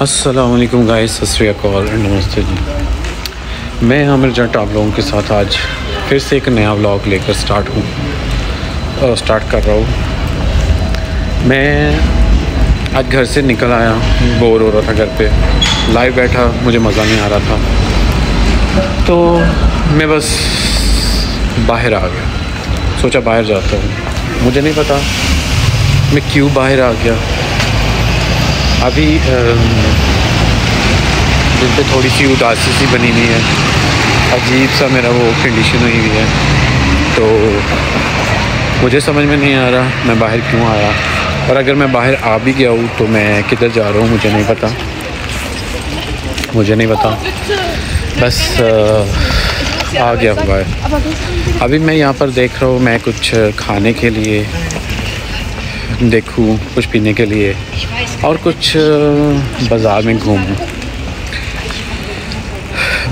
अस्सलाम वालेकुम गाइस, सत श्री अकाल, नमस्ते जी। मैं आमिर जट आप लोगों के साथ आज फिर से एक नया व्लॉग लेकर स्टार्ट कर रहा हूँ। मैं आज घर से निकल आया, बोर हो रहा था घर पे, लाइव बैठा, मुझे मज़ा नहीं आ रहा था, तो मैं बस बाहर आ गया। सोचा बाहर जाता हूँ। मुझे नहीं पता मैं क्यों बाहर आ गया। अभी दिल पे थोड़ी सी उदासी सी बनी हुई है, अजीब सा मेरा वो कंडीशन हुई हुई है, तो मुझे समझ में नहीं आ रहा मैं बाहर क्यों आया, और अगर मैं बाहर आ भी गया हूँ तो मैं किधर जा रहा हूँ मुझे नहीं पता। बस आ गया हूँ बाहर। अभी मैं यहाँ पर देख रहा हूँ, मैं कुछ खाने के लिए देखूँ, कुछ पीने के लिए, और कुछ बाज़ार में घूमूँ।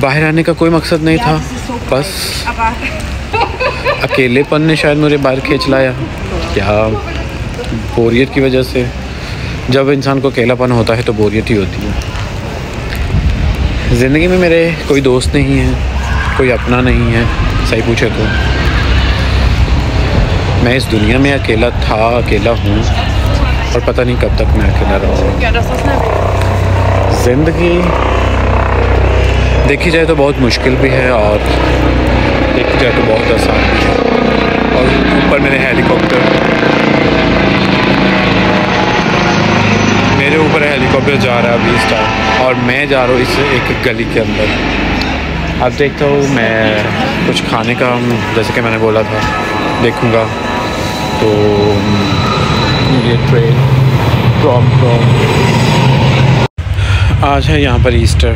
बाहर आने का कोई मकसद नहीं था, बस अकेलेपन ने शायद मुझे बाहर खींच लाया, या बोरियत की वजह से। जब इंसान को अकेलापन होता है तो बोरियत ही होती है। ज़िंदगी में मेरे कोई दोस्त नहीं है, कोई अपना नहीं है, सही पूछे तो। मैं इस दुनिया में अकेला था, अकेला हूँ, और पता नहीं कब तक मैं अकेला रहूँगा। ज़िंदगी देखी जाए तो बहुत मुश्किल भी है, और देखी जाए तो बहुत आसान भी है। और ऊपर मेरे ऊपर हेलीकॉप्टर जा रहा है अभी इस टाइम, और मैं जा रहा हूँ इस एक गली के अंदर। अब देखता हूँ मैं कुछ खाने का, जैसे कि मैंने बोला था, देखूँगा। तो ये ट्रेन फ्रॉम आज है यहाँ पर ईस्टर,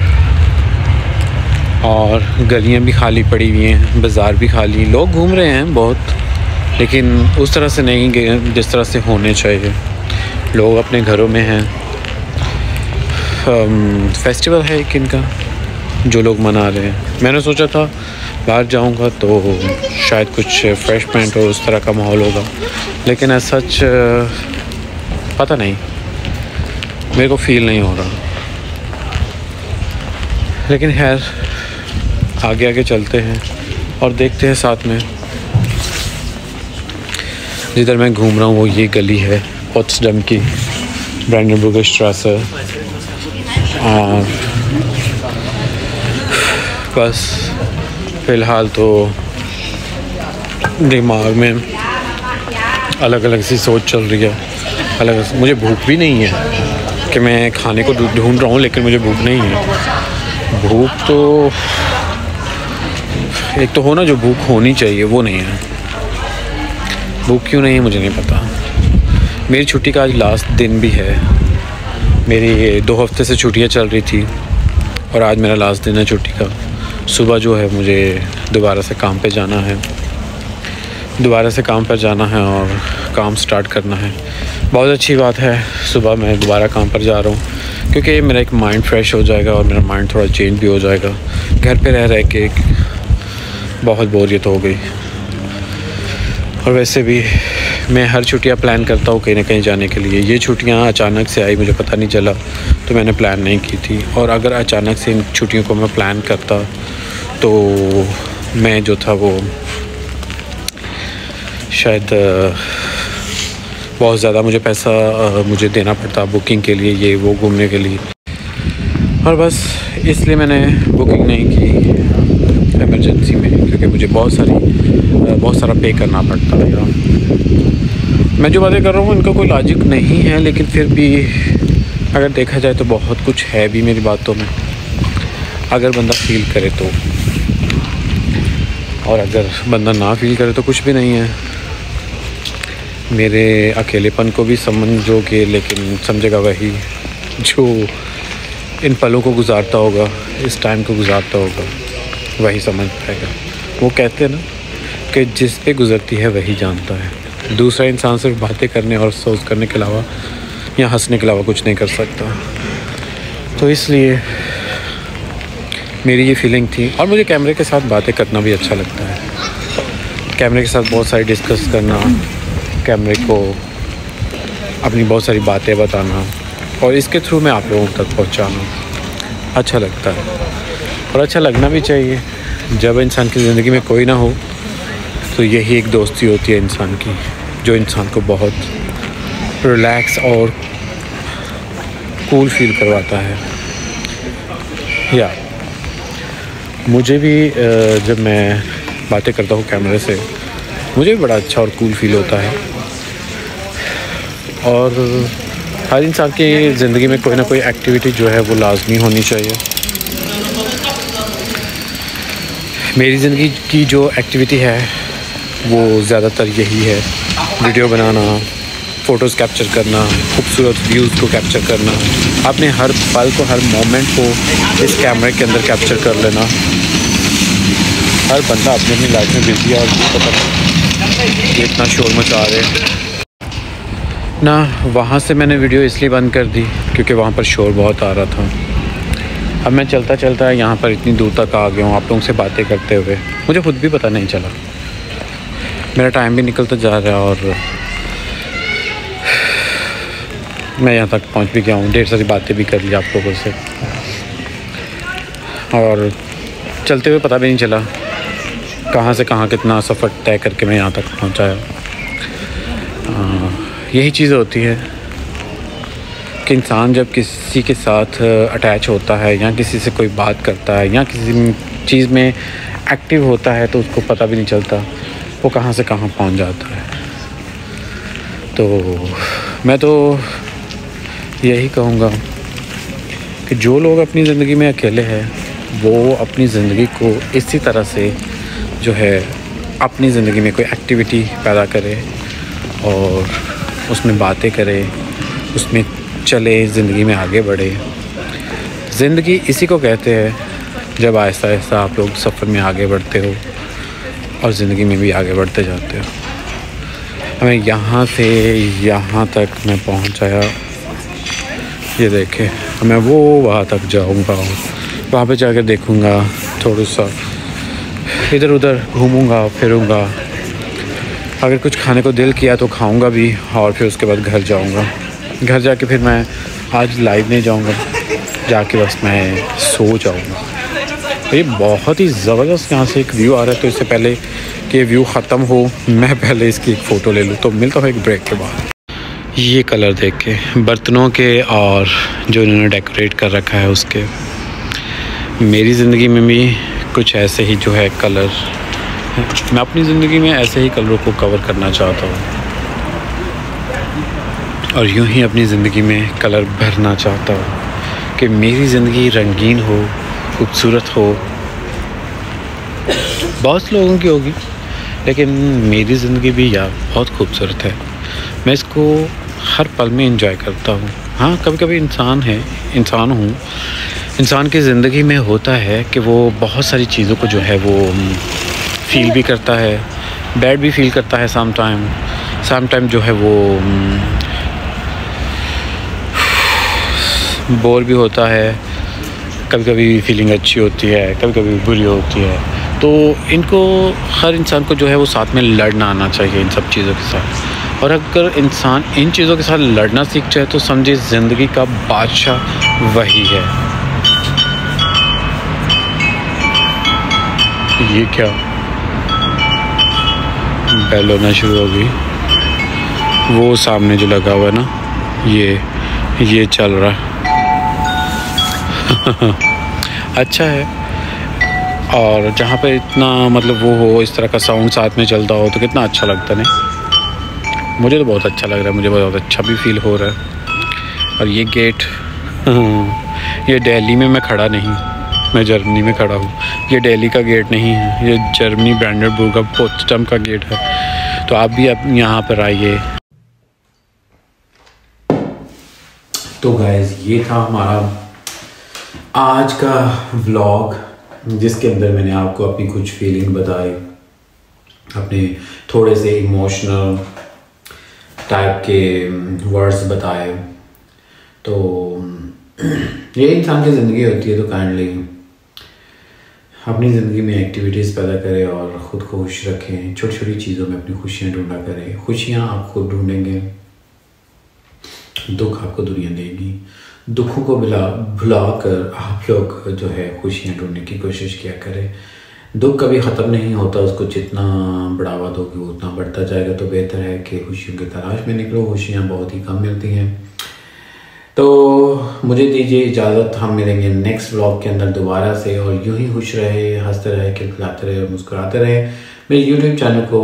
और गलियाँ भी खाली पड़ी हुई हैं, बाज़ार भी खाली, लोग घूम रहे हैं बहुत, लेकिन उस तरह से नहीं गए जिस तरह से होने चाहिए। लोग अपने घरों में हैं। फेस्टिवल है एक इनका जो लोग मना रहे हैं। मैंने सोचा था बाहर जाऊंगा तो शायद कुछ रिफ्रेशमेंट हो, उस तरह का माहौल होगा, लेकिन ऐसा सच पता नहीं, मेरे को फ़ील नहीं हो रहा। लेकिन खैर आगे चलते हैं और देखते हैं साथ में। जिधर मैं घूम रहा हूँ वो ये गली है, पोट्सडम की, ब्रांडेनबुर्गर स्ट्रासे। और बस फ़िलहाल तो दिमाग में अलग अलग सी सोच चल रही है। मुझे भूख भी नहीं है कि मैं खाने को ढूंढ रहा हूँ, लेकिन मुझे भूख नहीं है। भूख तो एक तो हो ना, जो भूख होनी चाहिए वो नहीं है। भूख क्यों नहीं है मुझे नहीं पता। मेरी छुट्टी का आज लास्ट दिन भी है। मेरी 2 हफ्ते से छुट्टियाँ चल रही थी, और आज मेरा लास्ट दिन है छुट्टी का। सुबह जो है मुझे दोबारा से काम पे जाना है, और काम स्टार्ट करना है। बहुत अच्छी बात है, सुबह मैं दोबारा काम पर जा रहा हूँ, क्योंकि मेरा एक माइंड फ्रेश हो जाएगा, और मेरा माइंड थोड़ा चेंज भी हो जाएगा। घर पे रह के बहुत बोरियत हो गई, और वैसे भी मैं हर छुट्टियाँ प्लान करता हूँ कहीं ना कहीं जाने के लिए। ये छुट्टियाँ अचानक से आई, मुझे पता नहीं चला, तो मैंने प्लान नहीं की थी। और अगर अचानक से इन छुट्टियों को मैं प्लान करता तो मैं जो था वो शायद बहुत ज़्यादा मुझे पैसा मुझे देना पड़ता बुकिंग के लिए, ये वो घूमने के लिए। और बस इसलिए मैंने बुकिंग नहीं की इमरजेंसी में, क्योंकि मुझे बहुत सारा पे करना पड़ता है। मैं जो बातें कर रहा हूँ इनका कोई लॉजिक नहीं है, लेकिन फिर भी अगर देखा जाए तो बहुत कुछ है भी मेरी बातों में, अगर बंदा फील करे तो। और अगर बंदा ना फील करे तो कुछ भी नहीं है। मेरे अकेलेपन को भी समझोगे, लेकिन समझेगा वही जो इन पलों को गुजारता होगा, इस टाइम को गुजारता होगा, वही समझ पाएगा। वो कहते हैं ना कि जिस पे गुजरती है वही जानता है। दूसरा इंसान सिर्फ बातें करने और सोच करने के अलावा या हंसने के अलावा कुछ नहीं कर सकता। तो इसलिए मेरी ये फीलिंग थी, और मुझे कैमरे के साथ बातें करना भी अच्छा लगता है। कैमरे के साथ बहुत सारी डिस्कस करना, कैमरे को अपनी बहुत सारी बातें बताना और इसके थ्रू मैं आप लोगों तक पहुंचाना अच्छा लगता है और अच्छा लगना भी चाहिए। जब इंसान की ज़िंदगी में कोई ना हो तो यही एक दोस्ती होती है इंसान की, जो इंसान को बहुत रिलैक्स और कूल फील करवाता है। या मुझे भी जब मैं बातें करता हूँ कैमरे से, मुझे भी बड़ा अच्छा और कूल फील होता है। और हर इंसान की ज़िंदगी में कोई ना कोई एक्टिविटी जो है वो लाजमी होनी चाहिए। मेरी ज़िंदगी की जो एक्टिविटी है वो ज़्यादातर यही है, वीडियो बनाना, फ़ोटोज़ कैप्चर करना, खूबसूरत व्यूज़ को कैप्चर करना, अपने हर पल को, हर मोमेंट को इस कैमरे के अंदर कैप्चर कर लेना। हर बंदा अपनी अपनी लाइफ में बिजी है और पता नहीं ये इतना शोर मचा रहे ना। वहाँ से मैंने वीडियो इसलिए बंद कर दी क्योंकि वहाँ पर शोर बहुत आ रहा था। अब मैं चलता चलता यहाँ पर इतनी दूर तक आ गया हूँ आप लोगों से बातें करते हुए, मुझे खुद भी पता नहीं चला। मेरा टाइम भी निकलता जा रहा है और मैं यहाँ तक पहुँच भी गया हूँ। ढेर सारी बातें भी कर ली आप लोगों से और चलते हुए पता भी नहीं चला कहाँ से कहाँ कितना सफ़र तय करके मैं यहाँ तक पहुँचाया। यही चीज़ होती है कि इंसान जब किसी के साथ अटैच होता है या किसी से कोई बात करता है या किसी चीज़ में एक्टिव होता है तो उसको पता भी नहीं चलता वो कहाँ से कहाँ पहुँच जाता है। तो मैं तो यही कहूँगा कि जो लोग अपनी ज़िंदगी में अकेले हैं वो अपनी ज़िंदगी को इसी तरह से जो है अपनी ज़िंदगी में कोई एक्टिविटी पैदा करे और उसमें बातें करे, उसमें चले, ज़िंदगी में आगे बढ़े। ज़िंदगी इसी को कहते हैं जब आहिस्ता आहिस्ता आप लोग सफ़र में आगे बढ़ते हो और ज़िंदगी में भी आगे बढ़ते जाते हो। हमें यहाँ से यहाँ तक मैं पहुँचाया, ये देखें। मैं वो वहाँ तक जाऊँगा, वहाँ पे जाकर देखूँगा, थोड़ा सा इधर उधर घूमूँगा फिरूँगा। अगर कुछ खाने को दिल किया तो खाऊँगा भी और फिर उसके बाद घर जाऊँगा। घर जाके फिर मैं आज लाइव नहीं जाऊँगा, जाके बस मैं सो जाऊँगा। तो ये बहुत ही ज़बरदस्त यहाँ से एक व्यू आ रहा है। तो इससे पहले कि व्यू ख़त्म हो मैं पहले इसकी एक फ़ोटो ले लूँ। तो मिलता हूँ एक ब्रेक के बाद। ये कलर देख के बर्तनों के और जो इन्होंने डेकोरेट कर रखा है उसके, मेरी ज़िंदगी में भी कुछ ऐसे ही जो है कलर, मैं अपनी ज़िंदगी में ऐसे ही कलरों को कवर करना चाहता हूँ और यूँ ही अपनी ज़िंदगी में कलर भरना चाहता हूँ कि मेरी ज़िंदगी रंगीन हो, खूबसूरत हो। बहुत लोगों की होगी लेकिन मेरी ज़िंदगी भी यार बहुत खूबसूरत है। मैं इसको हर पल में एंजॉय करता हूँ। हाँ, कभी कभी इंसान हूँ, इंसान की ज़िंदगी में होता है कि वो बहुत सारी चीज़ों को जो है वो फील भी करता है, बैड भी फील करता है। सम टाइम जो है वो बोर भी होता है। कभी कभी फीलिंग अच्छी होती है, कभी कभी बुरी होती है। तो इनको हर इंसान को जो है वो साथ में लड़ना आना चाहिए इन सब चीज़ों के साथ। और अगर इंसान इन चीज़ों के साथ लड़ना सीख जाए तो समझे ज़िंदगी का बादशाह वही है। ये क्या बेल होना शुरू हो गई, वो सामने जो लगा हुआ है ना ये चल रहा है। अच्छा है। और जहाँ पे इतना मतलब वो हो, इस तरह का साउंड साथ में चलता हो तो कितना अच्छा लगता नहीं। मुझे तो बहुत अच्छा लग रहा है, मुझे बहुत अच्छा भी फील हो रहा है। और ये गेट ये दिल्ली में मैं खड़ा नहीं, मैं जर्मनी में खड़ा हूँ। ये दिल्ली का गेट नहीं है, ये जर्मनी ब्रांडेनबुर्ग का पोट्सडम का गेट है। तो आप भी यहाँ पर आइए। तो गाइस ये था हमारा आज का व्लॉग, जिसके अंदर मैंने आपको अपनी कुछ फीलिंग बताई, अपने थोड़े से इमोशनल टाइप के वर्ड्स बताए। तो ये इंसान की ज़िंदगी होती है। तो काइंडली अपनी ज़िंदगी में एक्टिविटीज़ पैदा करें और ख़ुद को खुश रखें। छोटी छोटी चीज़ों में अपनी खुशियाँ ढूंढा करें। खुशियाँ आप खुद ढूंढेंगे, दुख आपको दुनिया देगी। दुखों को भुला कर आप लोग जो है खुशियाँ ढूंढने की कोशिश किया करें। दुख कभी ख़त्म नहीं होता, उसको जितना बढ़ावा दोगे उतना बढ़ता जाएगा। तो बेहतर है कि खुशियों की तलाश में निकलो। खुशियाँ बहुत ही कम मिलती हैं। तो मुझे दीजिए इजाज़त, हम मिलेंगे नेक्स्ट व्लॉग के अंदर दोबारा से। और यूं ही खुश रहे, हंसते रहे, खिलखिलाते रहे और मुस्कुराते रहे। मेरे यूट्यूब चैनल को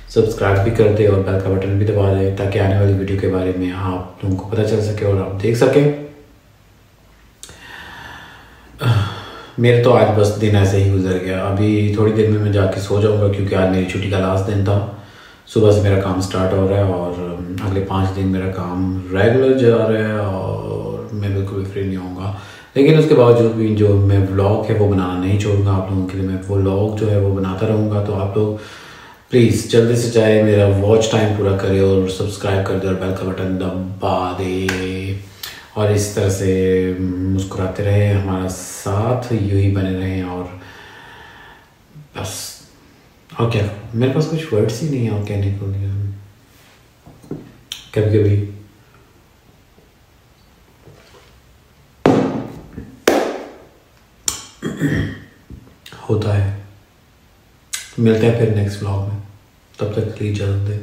सब्सक्राइब भी कर दे और बेल का बटन भी दबा दे, ताकि आने वाली वीडियो के बारे में आप लोगों को पता चल सके और आप देख सकें। मेरे तो आज बस दिन ऐसे ही गुजर गया। अभी थोड़ी देर में मैं जाके सो जाऊंगा, क्योंकि आज मेरी छुट्टी का लास्ट दिन था। सुबह से मेरा काम स्टार्ट हो रहा है और अगले 5 दिन मेरा काम रेगुलर जा रहा है और मैं बिल्कुल भी फ्री नहीं होऊंगा। लेकिन उसके बावजूद भी जो मैं व्लॉग है वो बनाना नहीं छोड़ूंगा आप लोगों के लिए। मैं वो व्लॉग जो है वो बनाता रहूँगा। तो आप लोग प्लीज़ जल्दी से चाहे मेरा वॉच टाइम पूरा करे और सब्सक्राइब कर दे और बेल का बटन दबा दे और इस तरह से मुस्कुराते रहे, हमारा साथ यूं ही बने रहें। और बस और क्या, मेरे पास कुछ वर्ड्स ही नहीं है और कहने को नहीं। कभी कभी होता है। मिलते हैं फिर नेक्स्ट व्लॉग में, तब तक के लिए इजाज़त दें।